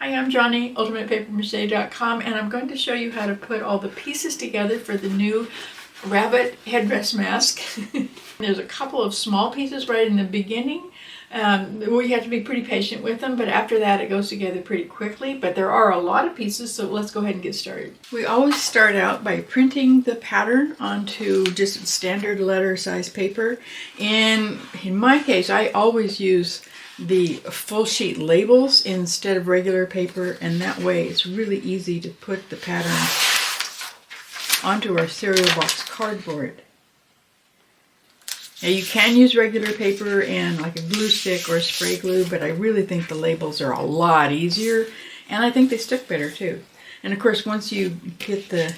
Hi, I'm Johnny, UltimatePaperMache.com, and I'm going to show you how to put all the pieces together for the new rabbit headdress mask. There's a couple of small pieces right in the beginning where you have to be pretty patient with them, but after that it goes together pretty quickly. But there are a lot of pieces, so let's go ahead and get started. We always start out by printing the pattern onto just standard letter size paper. And in my case, I always use the full sheet labels instead of regular paper, and that way it's really easy to put the pattern onto our cereal box cardboard. Now you can use regular paper and like a glue stick or spray glue, but I really think the labels are a lot easier, and I think they stick better too. And of course, once you get the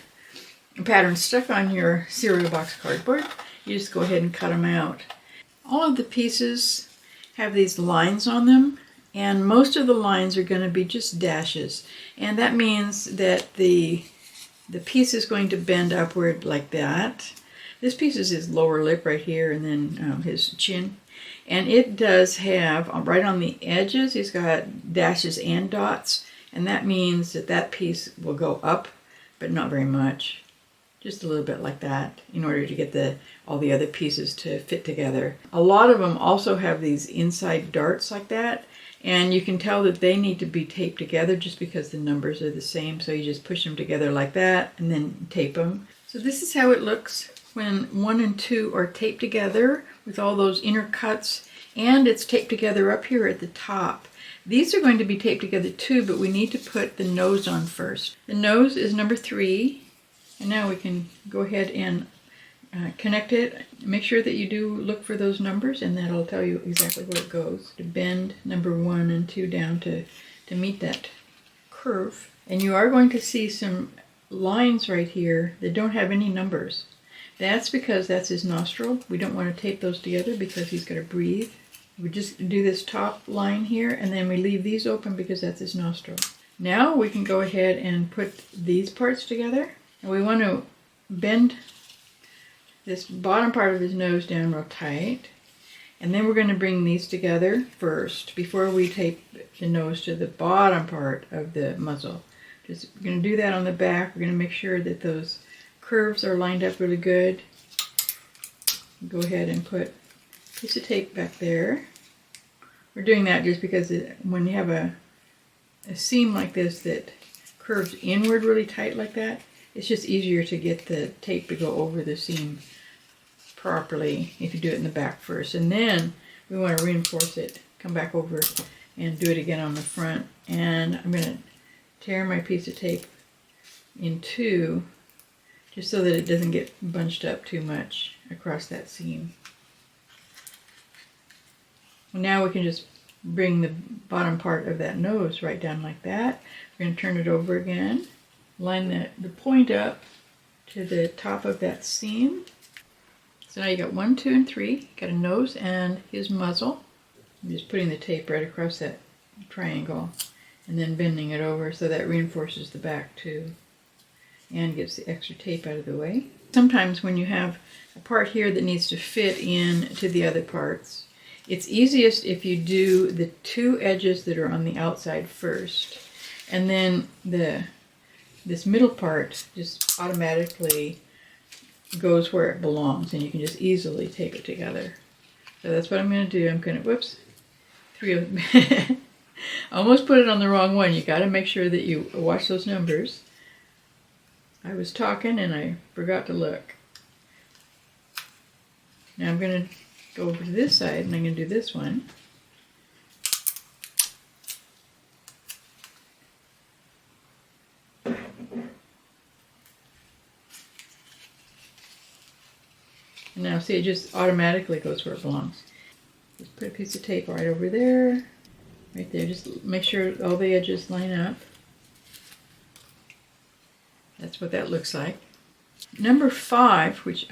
pattern stuck on your cereal box cardboard, you just go ahead and cut them out. All of the pieces have these lines on them, and most of the lines are going to be just dashes, and that means that the piece is going to bend upward like that. This piece is his lower lip right here, and then his chin, and it does have right on the edges, he's got dashes and dots, and that means that that piece will go up, but not very much. Just a little bit like that, in order to get all the other pieces to fit together. A lot of them also have these inside darts like that, and you can tell that they need to be taped together just because the numbers are the same. So you just push them together like that and then tape them. So this is how it looks when 1 and 2 are taped together with all those inner cuts, and it's taped together up here at the top. These are going to be taped together too, but we need to put the nose on first. The nose is number 3. And now we can go ahead and connect it. Make sure that you do look for those numbers, and that'll tell you exactly where it goes. To bend number 1 and 2 down to meet that curve. And you are going to see some lines right here that don't have any numbers. That's because that's his nostril. We don't want to tape those together because he's got to breathe. We just do this top line here, and then we leave these open because that's his nostril. Now we can go ahead and put these parts together. And we want to bend this bottom part of his nose down real tight. And then we're going to bring these together first before we tape the nose to the bottom part of the muzzle. We're going to do that on the back. We're going to make sure that those curves are lined up really good. Go ahead and put a piece of tape back there. We're doing that just because when you have a seam like this that curves inward really tight like that, it's just easier to get the tape to go over the seam properly if you do it in the back first. And then we want to reinforce it. Come back over and do it again on the front. And I'm going to tear my piece of tape in 2 just so that it doesn't get bunched up too much across that seam. Now we can just bring the bottom part of that nose right down like that. We're going to turn it over again. Line the point up to the top of that seam. So now you got 1, 2, and 3. Got a nose and his muzzle. I'm just putting the tape right across that triangle and then bending it over so that reinforces the back too and gets the extra tape out of the way. Sometimes when you have a part here that needs to fit in to the other parts, it's easiest if you do the 2 edges that are on the outside first, and then this middle part just automatically goes where it belongs, and you can just easily tape it together. So that's what I'm going to do. I'm going to, whoops, 3 of them. I almost put it on the wrong one. You got to make sure that you watch those numbers. I was talking and I forgot to look. Now I'm going to go over to this side, and I'm going to do this one. And now see, it just automatically goes where it belongs. Just put a piece of tape right over there, right there. Just make sure all the edges line up. That's what that looks like. Number 5, which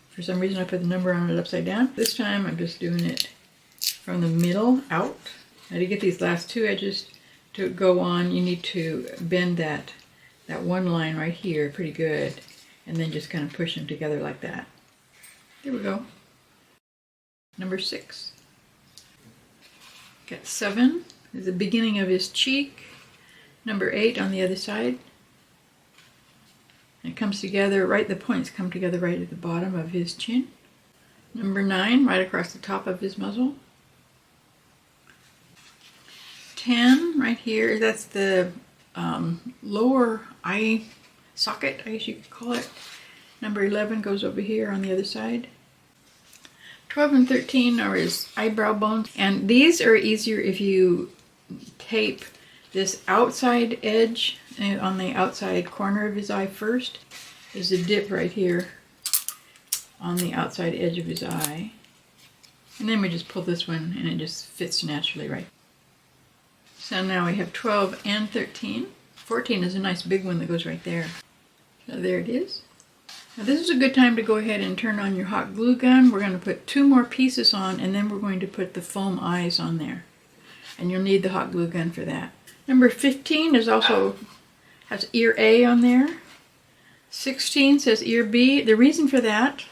for some reason I put the number on it upside down. This time I'm just doing it from the middle out. Now to get these last 2 edges to go on, you need to bend that one line right here pretty good, and then just kind of push them together like that. There we go. Number 6. Got 7 is the beginning of his cheek. Number 8 on the other side. And it comes together, right, the points come together right at the bottom of his chin. Number 9, right across the top of his muzzle. 10, right here, that's the lower eye socket, I guess you could call it. Number 11 goes over here on the other side. 12 and 13 are his eyebrow bones. And these are easier if you tape this outside edge on the outside corner of his eye first. There's a dip right here on the outside edge of his eye. And then we just pull this one and it just fits naturally right. So now we have 12 and 13. 14 is a nice big one that goes right there. So there it is. Now this is a good time to go ahead and turn on your hot glue gun. We're going to put 2 more pieces on and then we're going to put the foam eyes on there. And you'll need the hot glue gun for that. Number 15 is also has ear A on there. 16 says ear B. The reason for that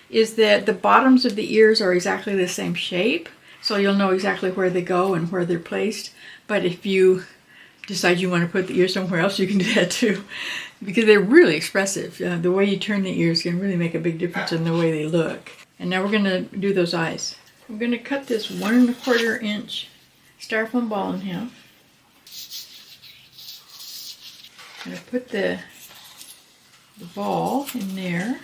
is that the bottoms of the ears are exactly the same shape. So you'll know exactly where they go and where they're placed. But if you decide you want to put the ears somewhere else, you can do that too. Because they're really expressive. The way you turn the ears can really make a big difference in the way they look. And now we're going to do those eyes. I'm going to cut this 1 1/4 inch styrofoam ball in half. I'm going to put the ball in there.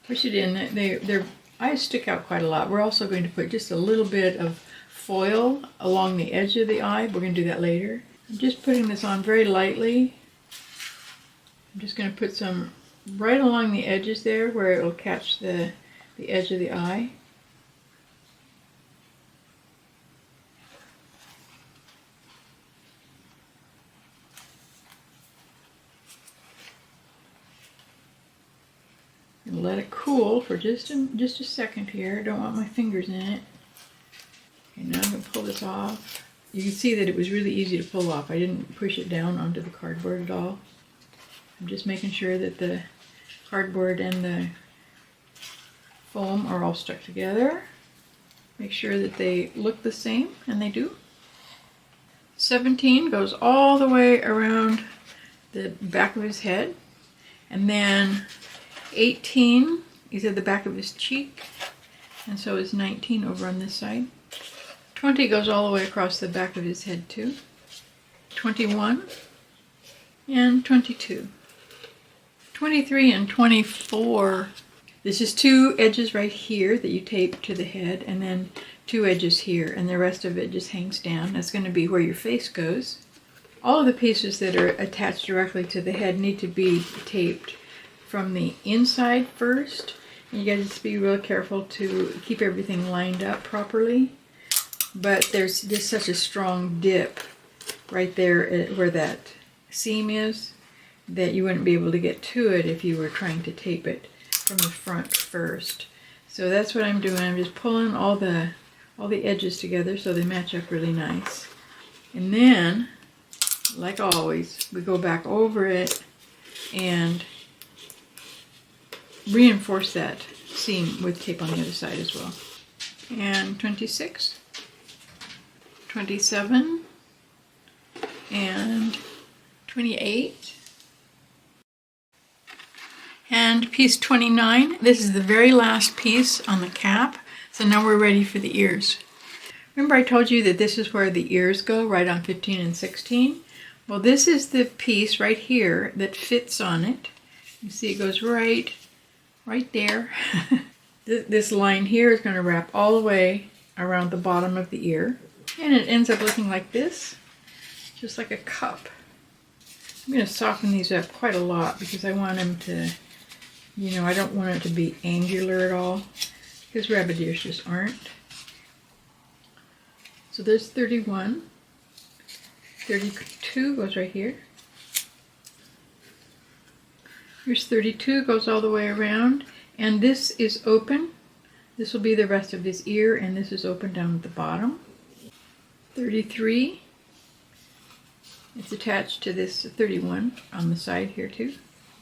Push it in. Their eyes stick out quite a lot. We're also going to put just a little bit of foil along the edge of the eye. We're going to do that later. I'm just putting this on very lightly. I'm just going to put some right along the edges there where it will catch the edge of the eye. And let it cool for just a second here. I don't want my fingers in it. Okay, now I'm going to pull this off. You can see that it was really easy to pull off. I didn't push it down onto the cardboard at all. I'm just making sure that the cardboard and the foam are all stuck together. Make sure that they look the same, and they do. 17 goes all the way around the back of his head. And then 18 is at the back of his cheek, and so is 19 over on this side. 20 goes all the way across the back of his head too. 21 and 22. 23 and 24. This is 2 edges right here that you tape to the head, and then 2 edges here, and the rest of it just hangs down. That's going to be where your face goes. All of the pieces that are attached directly to the head need to be taped from the inside first. You got to just be real careful to keep everything lined up properly. But there's just such a strong dip right there where that seam is that you wouldn't be able to get to it if you were trying to tape it from the front first. So that's what I'm doing. I'm just pulling all the edges together so they match up really nice. And then, like always, we go back over it and reinforce that seam with tape on the other side as well. And 26, 27, and 28. And piece 29. This is the very last piece on the cap. So now we're ready for the ears. Remember I told you that this is where the ears go, right on 15 and 16? Well, this is the piece right here that fits on it. You see it goes right there. This line here is going to wrap all the way around the bottom of the ear. And it ends up looking like this, just like a cup. I'm going to soften these up quite a lot because I want them to, I don't want it to be angular at all, because rabbit ears just aren't. So there's 31. 32 goes right here. Here's 32, goes all the way around. And this is open. This will be the rest of his ear, and this is open down at the bottom. 33. It's attached to this 31 on the side here too.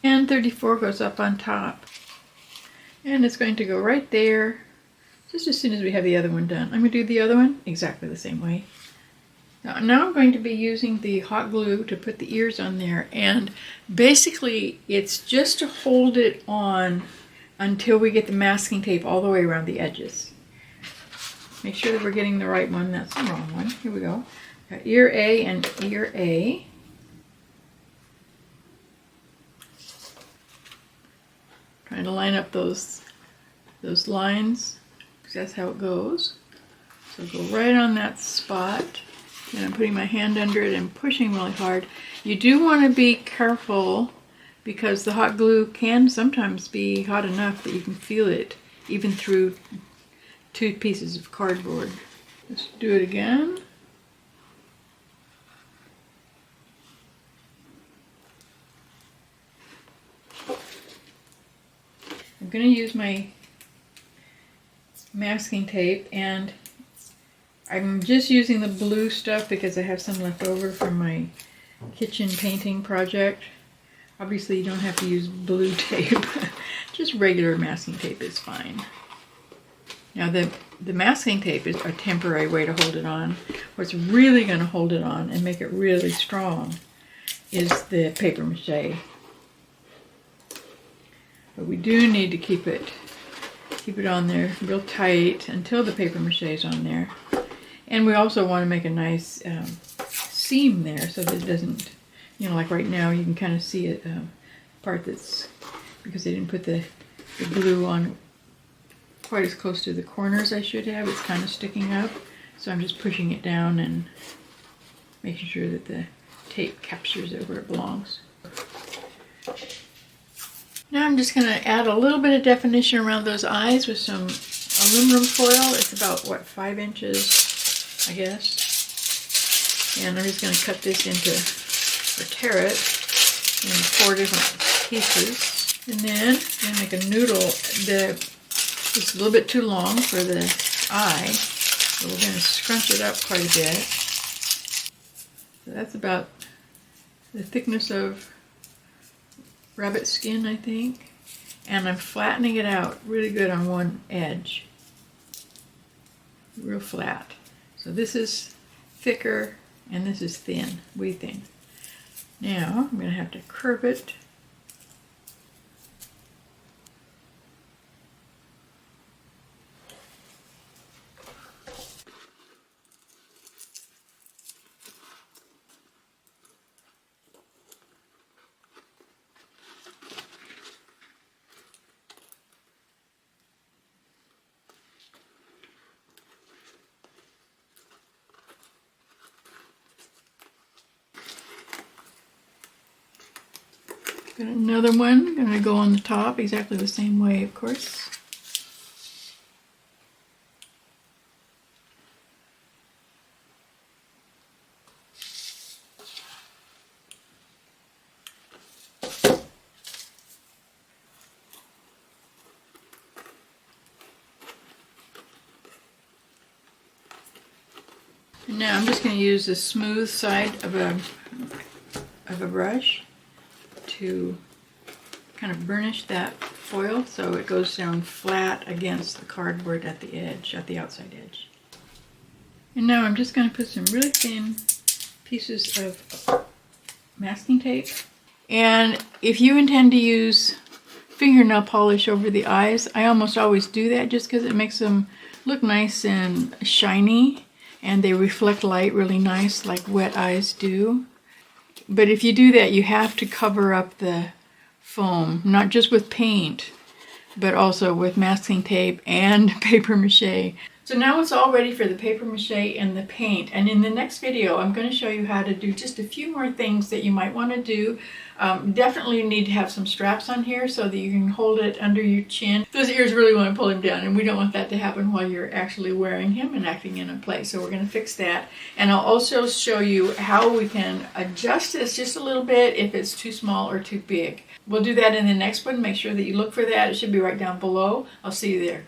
And 34 goes up on top. And it's going to go right there, just as soon as we have the other one done. I'm going to do the other one exactly the same way. Now I'm going to be using the hot glue to put the ears on there, and basically it's just to hold it on until we get the masking tape all the way around the edges. Make sure that we're getting the right one. That's the wrong one. Here we go. Got ear A and ear A. Trying to line up those lines, because that's how it goes. So go right on that spot. And I'm putting my hand under it and pushing really hard. You do want to be careful because the hot glue can sometimes be hot enough that you can feel it even through 2 pieces of cardboard. Let's do it again. I'm going to use my masking tape, and I'm just using the blue stuff because I have some left over from my kitchen painting project. Obviously you don't have to use blue tape. Just regular masking tape is fine. Now the masking tape is a temporary way to hold it on. What's really going to hold it on and make it really strong is the paper mache. But we do need to keep it on there real tight until the paper mache is on there. And we also want to make a nice seam there so that it doesn't, you know, like right now you can kind of see it, part that's, because they didn't put the glue on quite as close to the corners I should have. It's kind of sticking up. So I'm just pushing it down and making sure that the tape captures it where it belongs. Now I'm just going to add a little bit of definition around those eyes with some aluminum foil. It's about, what, 5 inches, I guess. And I'm just going to cut this into, or tear it in 4 different pieces. And then I'm going to make a noodle. It's a little bit too long for the eye, so we're going to scrunch it up quite a bit. So that's about the thickness of rabbit skin, I think. And I'm flattening it out really good on one edge. Real flat. So this is thicker and this is thin, way thin. Now I'm going to have to curve it. Got another one, going to go on the top exactly the same way, of course. And now I'm just going to use the smooth side of a brush to kind of burnish that foil so it goes down flat against the cardboard at the edge, at the outside edge. And now I'm just going to put some really thin pieces of masking tape. And if you intend to use fingernail polish over the eyes, I almost always do that just because it makes them look nice and shiny, and they reflect light really nice like wet eyes do. But if you do that, you have to cover up the foam, not just with paint, but also with masking tape and paper mache. So now it's all ready for the paper mache and the paint. And in the next video, I'm going to show you how to do just a few more things that you might want to do. Definitely need to have some straps on here so that you can hold it under your chin. Those ears really want to pull him down, and we don't want that to happen while you're actually wearing him and acting in a play. So we're going to fix that. And I'll also show you how we can adjust this just a little bit if it's too small or too big. We'll do that in the next one. Make sure that you look for that. It should be right down below. I'll see you there.